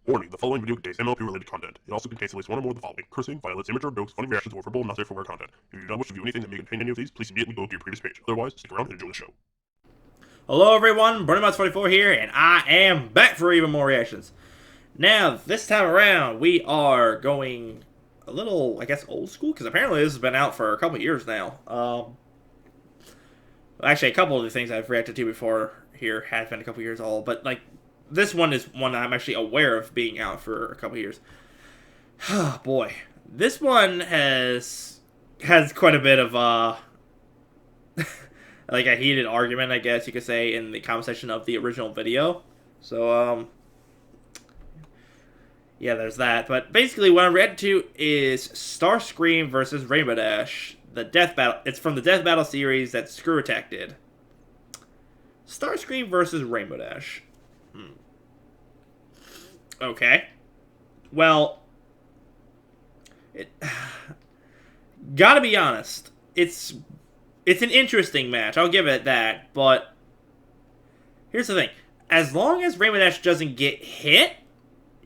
Warning, the following video contains MLP-related content. It also contains at least one or more of the following: cursing, violence, immature jokes, funny reactions, or verbal, not safe for work content. If you do not wish to view anything that may contain any of these, please immediately go to your previous page. Otherwise, stick around and enjoy the show. Hello everyone, Brony24 here, and I am back for even more reactions. Now, this time around, we are going a little, I guess, old school, because apparently this has been out for a couple years now. Actually, a couple of the things I've reacted to before here have been a couple years old, but, like, this one is one that I'm actually aware of being out for a couple years. Oh, boy. This one has quite a bit of, like a heated argument, I guess you could say, in the comment section of the original video. So, yeah, there's that. But basically, what I'm reacting to is Starscream versus Rainbow Dash, the death battle. It's from the Death Battle series that Screw Attack did. Starscream versus Rainbow Dash. Okay. Well, gotta be honest, it's an interesting match. I'll give it that, but here's the thing. As long as Rainbow Dash doesn't get hit,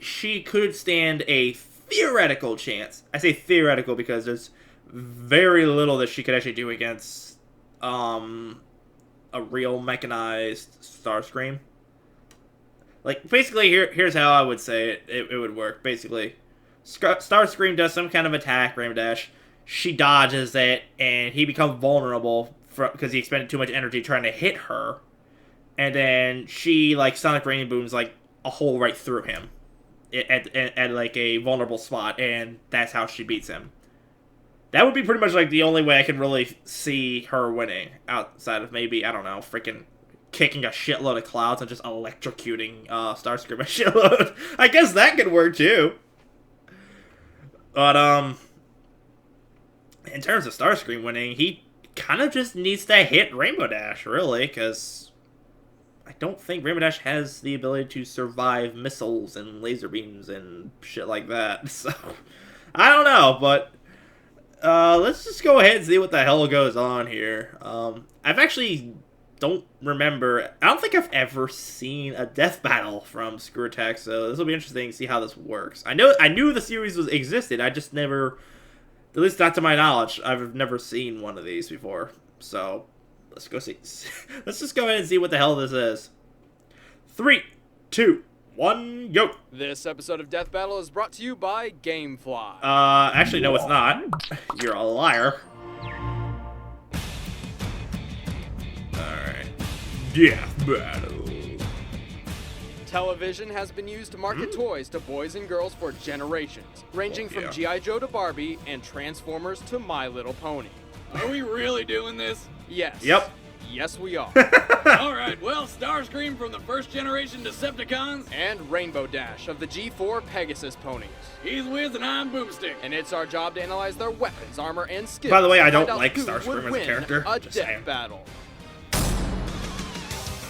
she could stand a theoretical chance. I say theoretical because there's very little that she could actually do against a real mechanized Starscream. Like, basically, here's how I would say it would work. Basically, Starscream does some kind of attack, Rainbow Dash. She dodges it, and he becomes vulnerable because he expended too much energy trying to hit her. And then she, like, Sonic Rain Booms, like, a hole right through him at like, a vulnerable spot, and that's how she beats him. That would be pretty much, like, the only way I can really see her winning, outside of maybe, I don't know, freaking kicking a shitload of clouds and just electrocuting Starscream a shitload. I guess that could work, too. But, in terms of Starscream winning, he kind of just needs to hit Rainbow Dash, really, because I don't think Rainbow Dash has the ability to survive missiles and laser beams and shit like that. So, I don't know, but let's just go ahead and see what the hell goes on here. I've actually don't remember. I don't think I've ever seen a death battle from Screw Attack, so this will be interesting to see how this works. I knew the series existed. I just never, at least not to my knowledge, I've never seen one of these before. So let's go see. Let's just go ahead and see what the hell this is. 3, 2, 1, go. This episode of Death Battle is brought to you by Gamefly. Actually, no, it's not. You're a liar. Alright. Death Battle. Television has been used to market toys to boys and girls for generations, ranging from G.I. Joe to Barbie and Transformers to My Little Pony. Are we really doing this? Yes. Yep. Yes, we are. Alright, well, Starscream from the first generation Decepticons. And Rainbow Dash of the G4 Pegasus ponies. He's Wiz and I'm Boomstick. And it's our job to analyze their weapons, armor, and skills. By the way, I don't to find out like who Starscream would as a win character. A Just death saying. battle.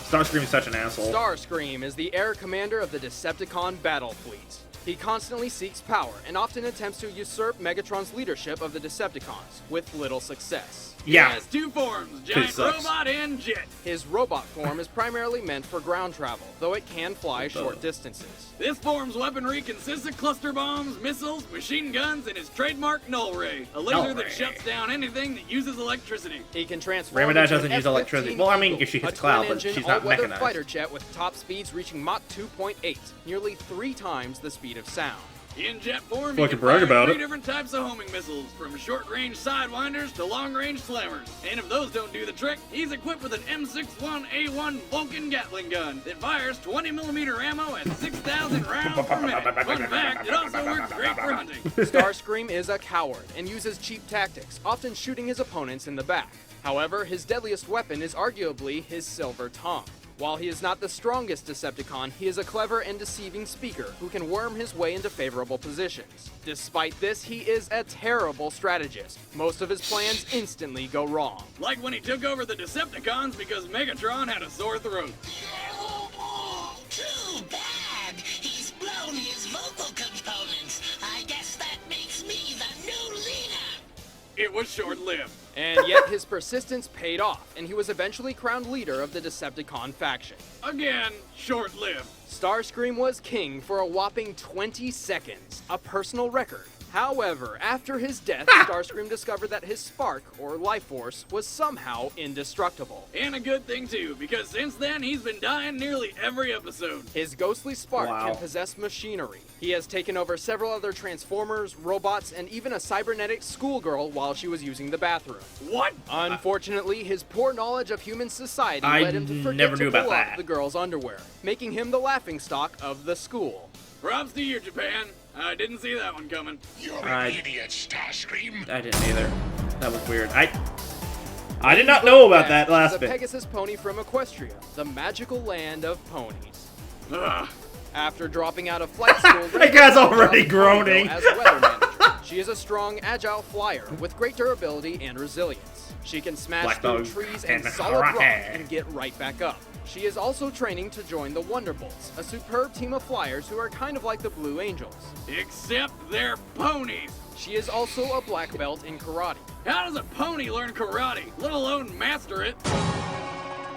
Starscream is such an asshole. Starscream is the air commander of the Decepticon battle fleet. He constantly seeks power and often attempts to usurp Megatron's leadership of the Decepticons, with little success. He Yeah. has two forms, giant sucks. robot and jet. His robot form is primarily meant for ground travel, though it can fly short distances. This form's weaponry consists of cluster bombs, missiles, machine guns, and his trademark Null Ray, a laser Null that Ray. shuts down anything that uses electricity. He can transform Rainbow Dash into doesn't an use electricity. F-15 Well, I mean, Eagle, she hits a cloud, but twin-engine she's not all-weather mechanized. fighter jet with top speeds reaching Mach 2.8, nearly 3 times the speed of sound. In jet form, he Fucking can brag fire about three it. different types of homing missiles, from short-range sidewinders to long-range slammers. And if those don't do the trick, he's equipped with an M61A1 Vulcan Gatling gun that fires 20mm ammo at 6,000 rounds per minute. Fun fact, it also works great for hunting. Starscream is a coward and uses cheap tactics, often shooting his opponents in the back. However, his deadliest weapon is arguably his silver tongue. While he is not the strongest Decepticon, he is a clever and deceiving speaker who can worm his way into favorable positions. Despite this, he is a terrible strategist. Most of his plans instantly go wrong. Like when he took over the Decepticons because Megatron had a sore throat. Too bad. He's blown his vocal components. I guess that makes me the new leader. It was short-lived. And yet his persistence paid off, and he was eventually crowned leader of the Decepticon faction. Again, short-lived. Starscream was king for a whopping 20 seconds, a personal record. However, after his death, Starscream discovered that his spark, or life force, was somehow indestructible. And a good thing too, because since then he's been dying nearly every episode. His ghostly spark Wow. can possess machinery. He has taken over several other Transformers, robots, and even a cybernetic schoolgirl while she was using the bathroom. What? Unfortunately, his poor knowledge of human society I led him to forget never to knew pull about up that. the girl's underwear, making him the laughingstock of the school. Props to you, Japan. I didn't see that one coming. You're I- an idiot, Starscream. I didn't either. That was weird. I did not know about that last The bit. Pegasus pony from Equestria, the magical land of ponies. Ugh. After dropping out of flight school, That guy's Rainbow already joined groaning. Ponyville as weather manager. She is a strong, agile flyer with great durability and resilience. She can smash Black through dog trees and and solid rock karate. and get right back up. She is also training to join the Wonderbolts, a superb team of flyers who are kind of like the Blue Angels. Except they're ponies. She is also a black belt in karate. How does a pony learn karate, let alone master it?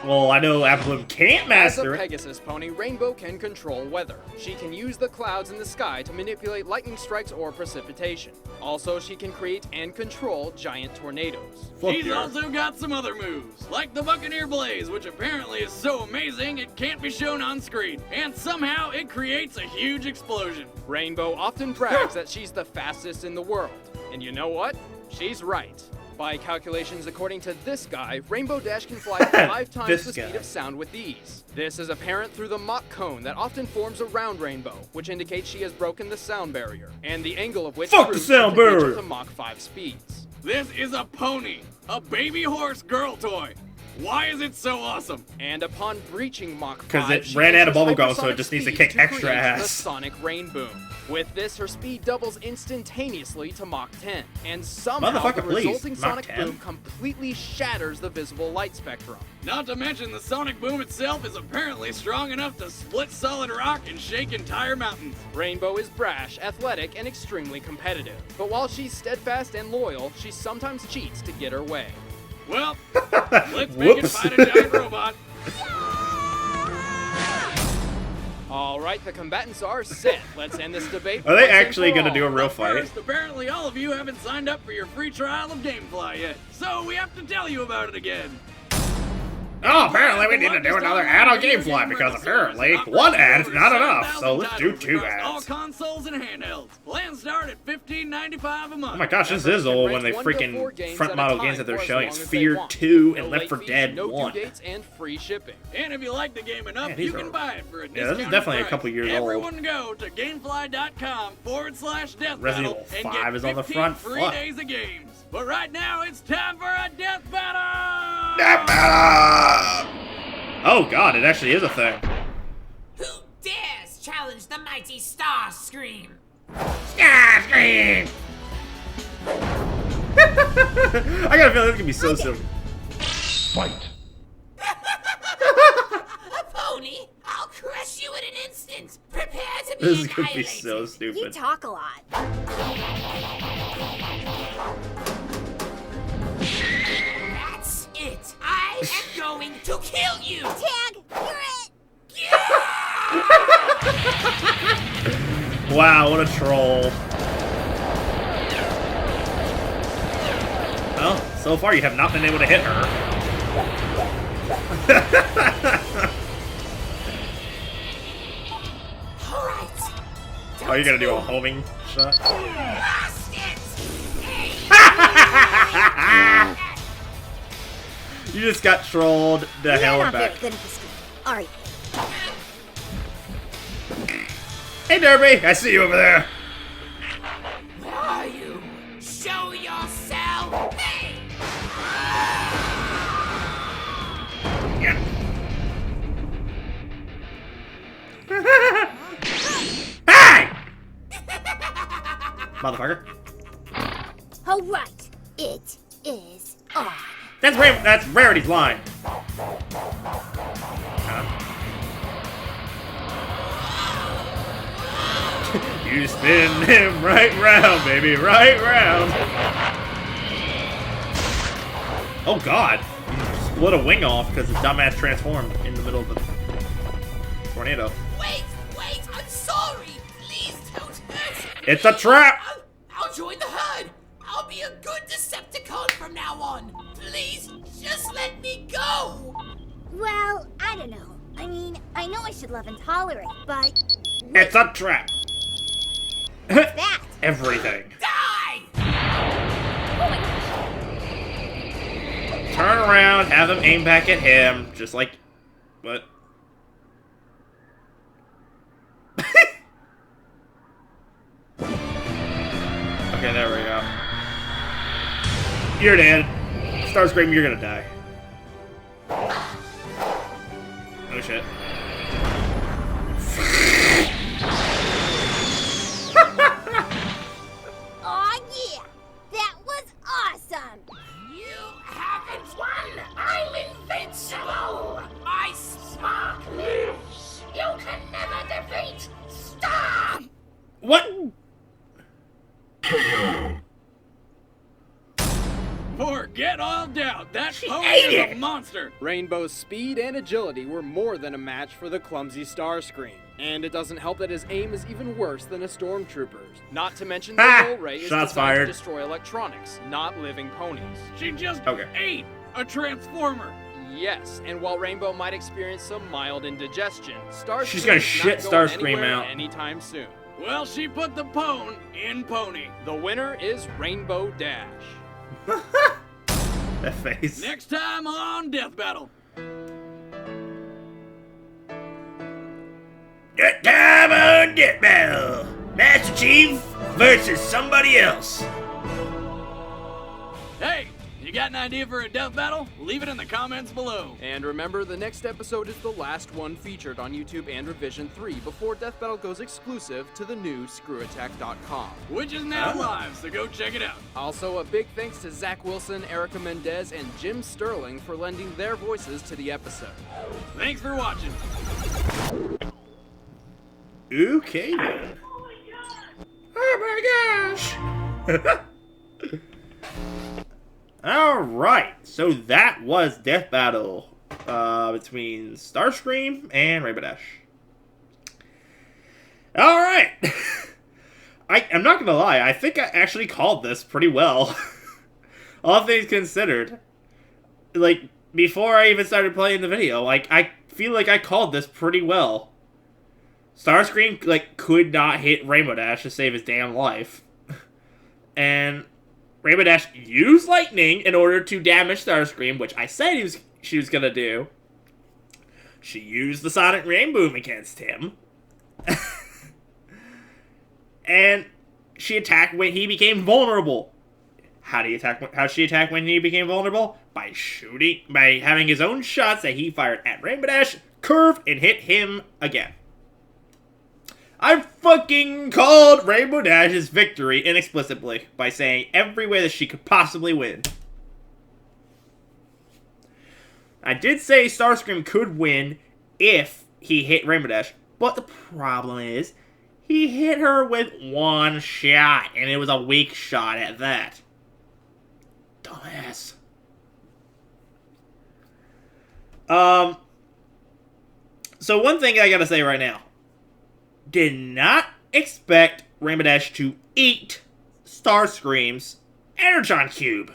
Well, I know Applebloom can't As a master it. Pegasus pony, Rainbow can control weather. She can use the clouds in the sky to manipulate lightning strikes or precipitation. Also, she can create and control giant tornadoes. Fuck He's yeah. also got some other moves, like the Buccaneer Blaze, which apparently is so amazing it can't be shown on screen, and somehow it creates a huge explosion. Rainbow often brags that she's the fastest in the world. And you know what? She's right. By calculations according to this guy, Rainbow Dash can fly 5 times This the speed guy. of sound with ease. This is apparent through the Mach cone that often forms around Rainbow, which indicates she has broken the sound barrier, and the angle of which Fuck the proves sound she can reach barrier. up to Mach 5 speeds. This is a pony, a baby horse girl toy. Why is it so awesome? And upon breaching Mach 5, 'Cause it she ran out of enters bubblegum, so it hypersonic just needs to speed kick extra create ass. The Sonic Rain Boom. With this, her speed doubles instantaneously to Mach 10, and somehow the Motherfucker, please. resulting Mach sonic 10? boom completely shatters the visible light spectrum. Not to mention the sonic boom itself is apparently strong enough to split solid rock and shake entire mountains. Rainbow is brash, athletic, and extremely competitive. But while she's steadfast and loyal, she sometimes cheats to get her way. Well, let's make it Whoops. fight a giant robot. Alright, the combatants are set. Let's end this debate. Are they once and actually for gonna all. do a real But fight? first, apparently all of you haven't signed up for your free trial of Gamefly yet, so we have to tell you about it again. Oh, apparently we need to do another ad on Gamefly because apparently one ad is not enough. So let's do 2 All ads. consoles and handhelds. Plans start at $15.95 a month. Oh my gosh, this is old when they freaking front model games that they're showing. It's Fear 2 and Left 4 Dead No 1. due dates and free shipping. And if you like the game enough, Man, these you can are- buy it for a Yeah, discounted this is definitely a price. couple years old. Everyone go to gamefly.com/death Resident battle Evil and 5 get is on the 15 front. free Fuck. days of games. But right now, it's time for a death battle! Death battle! Oh god, it actually is a thing. Who dares challenge the mighty Starscream? Starscream! I got a feeling this could be so silly. Fight. A pony? I'll crush you in an instant. Prepare to be This is gonna be annihilated. so You stupid. talk a lot. That's it. I am going to kill you. Tag, you're it. Wow, what a troll. Well, so far you have not been able to hit her. All right. Oh, you're gonna do a homing shot? Blast it. You just got trolled the You're hell not back. very good at this game, are you? Hey Derby, I see you over there. Where are you? Show yourself. Hey. Yeah. Hey! Motherfucker. All right, it is on. That's Rarity's line. You spin him right round, baby, right round. Oh god. You split a wing off because the dumbass transformed in the middle of the tornado. Wait It's a trap! I'll join the herd. I'll be a good Decepticon from now on. Please, just let me go. Well, I don't know. I mean, I know I should love and tolerate, but It's a trap! that. Everything. Die! Oh my gosh. Turn around, have them aim back at him, just like... What? Okay, there we go. You're dead. Starscream, you're gonna die. Oh shit. Aw, yeah. That was awesome. You haven't won. I'm invincible. My spark lives. You can never defeat. Stop. What? Forget all doubt, that pony ate is it. a monster! Rainbow's speed and agility were more than a match for the clumsy Starscream. And it doesn't help that his aim is even worse than a stormtrooper's. Not to mention the Null Ray is Shots designed fired. to destroy electronics, not living ponies. She just Okay. ate a transformer! Yes, and while Rainbow might experience some mild indigestion, Starscream She's gonna is shit not going Starscream anywhere out. anytime soon. Well, she put the pone in pony. The winner is Rainbow Dash. That face. Next time on Death Battle. That time on Death Battle! Master Chief versus somebody else. Hey, you got an idea for a death battle? Leave it in the comments below. And remember, the next episode is the last one featured on YouTube and Revision 3 before Death Battle goes exclusive to the new ScrewAttack.com. Which is now Oh. live, so go check it out. Also, a big thanks to Zach Wilson, Erica Mendez, and Jim Sterling for lending their voices to the episode. Thanks for watching. Okay then. Oh my gosh! Alright, so that was Death Battle between Starscream and Rainbow Dash. Alright! I'm not gonna lie, I think I actually called this pretty well. All things considered. Like, before I even started playing the video, like, I feel like I called this pretty well. Starscream, like, could not hit Rainbow Dash to save his damn life. And Rainbow Dash used lightning in order to damage Starscream, which I said she was gonna do. She used the Sonic Rainboom against him. And she attacked when he became vulnerable. How did she attack when he became vulnerable? By having his own shots that he fired at Rainbow Dash curve and hit him again. I fucking called Rainbow Dash's victory inexplicably by saying every way that she could possibly win. I did say Starscream could win if he hit Rainbow Dash, but the problem is he hit her with one shot, and it was a weak shot at that. Dumbass. So one thing I gotta say right now. Did not expect Rainbow Dash to eat Starscream's Energon Cube.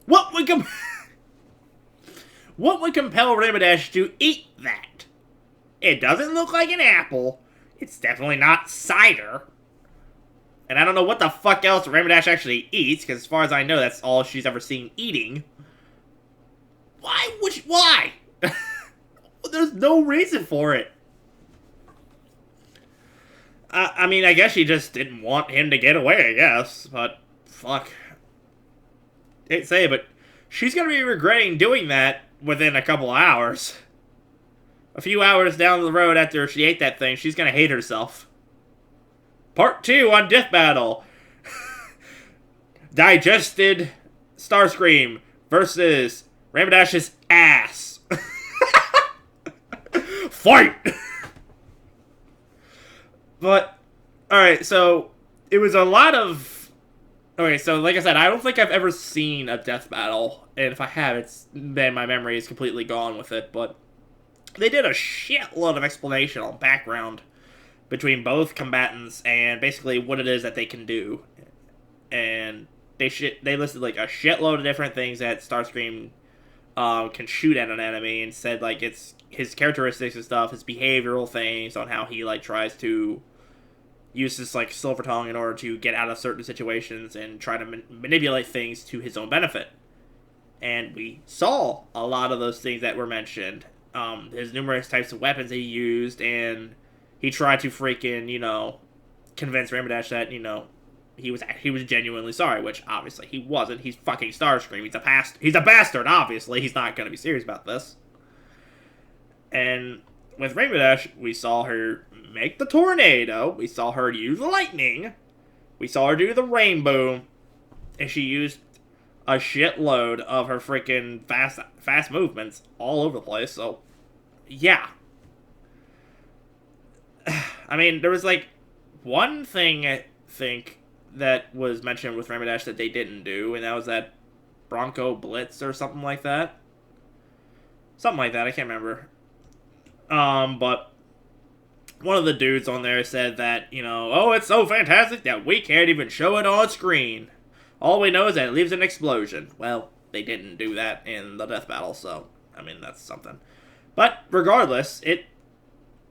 What would compel Rainbow Dash to eat that? It doesn't look like an apple. It's definitely not cider. And I don't know what the fuck else Rainbow Dash actually eats, because as far as I know, that's all she's ever seen eating. Why? There's no reason for it. I mean, I guess she just didn't want him to get away, I guess. But, fuck. Didn't say, but she's gonna be regretting doing that within a couple hours. A few hours down the road after she ate that thing, she's gonna hate herself. Part 2 on Death Battle. Digested Starscream versus Rainbow Dash's ass. Fight! But, alright, so, it was a lot of... Okay, so, like I said, I don't think I've ever seen a death battle, and if I have, it's then my memory is completely gone with it, but... they did a shitload of explanation on background between both combatants and basically what it is that they can do. And they listed like a shitload of different things that Starscream can shoot at an enemy, and said like it's his characteristics and stuff, his behavioral things on how he like tries to use this like silver tongue in order to get out of certain situations and try to manipulate things to his own benefit. And we saw a lot of those things that were mentioned. His numerous types of weapons that he used, and he tried to freaking, convince Rainbow Dash that, he was genuinely sorry, which obviously he wasn't. He's fucking Starscream. He's a bastard, obviously. He's not going to be serious about this. And with Rainbow Dash, we saw her make the tornado. We saw her use lightning. We saw her do the rainbow. And she used a shitload of her freaking fast movements all over the place. So, yeah. I mean, there was like one thing I think that was mentioned with Rainbow Dash that they didn't do, and that was that Bronco Blitz or something like that. Something like that, I can't remember. But one of the dudes on there said that, oh, it's so fantastic that we can't even show it on screen. All we know is that it leaves an explosion. Well, they didn't do that in the death battle, so, I mean, that's something. But, regardless, it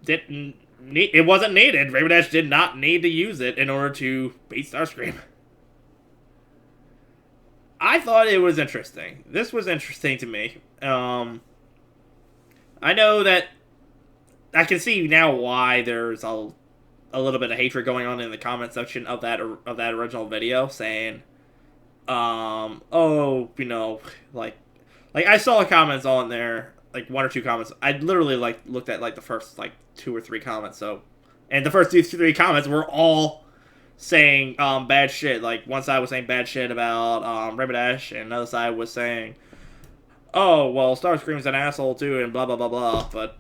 wasn't needed. Rainbow Dash did not need to use it in order to beat Starscream. I thought it was interesting. This was interesting to me. I know that I can see now why there's a little bit of hatred going on in the comment section of that original video, saying, like I saw comments on there, like 1 or 2 comments. I literally like looked at like the first like 2 or 3 comments. And the first 2 or 3 comments were all saying bad shit. Like one side was saying bad shit about Rainbow Dash, and another side was saying, oh well, Starscream's an asshole too, and blah blah blah blah. But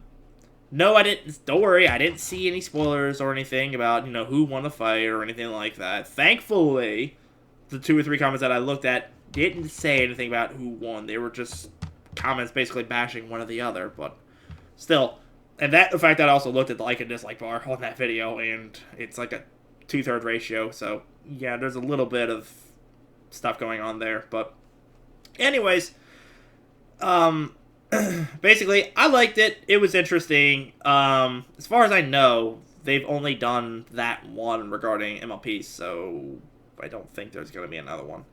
no, I didn't. Don't worry, I didn't see any spoilers or anything about who won the fight or anything like that. Thankfully, the 2 or 3 comments that I looked at didn't say anything about who won. They were just comments basically bashing one or the other. But still, and the fact that I also looked at the like and dislike bar on that video, and it's like a 2/3 ratio. So yeah, there's a little bit of stuff going on there. But anyways, basically, I liked it. It was interesting. As far as I know, they've only done that one regarding MLPs, so I don't think there's going to be another one.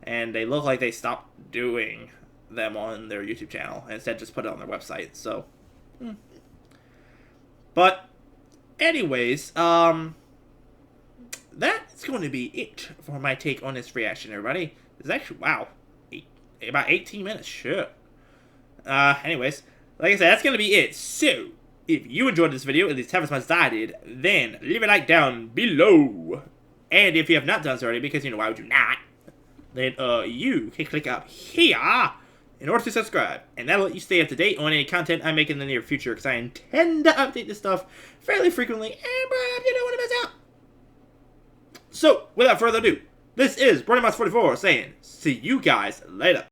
And they look like they stopped doing them on their YouTube channel, and instead just put it on their website, so. But, anyways, that's going to be it for my take on this reaction, everybody. It's actually, wow, about 18 minutes, sure. Anyways, like I said, that's going to be it. So, if you enjoyed this video, at least half as much as I did, then leave a like down below. And if you have not done so already, because, why would you not? Then, you can click up here in order to subscribe. And that'll let you stay up to date on any content I make in the near future, because I intend to update this stuff fairly frequently, and perhaps you don't want to miss out. So, without further ado, this is Brony 44 saying, see you guys later.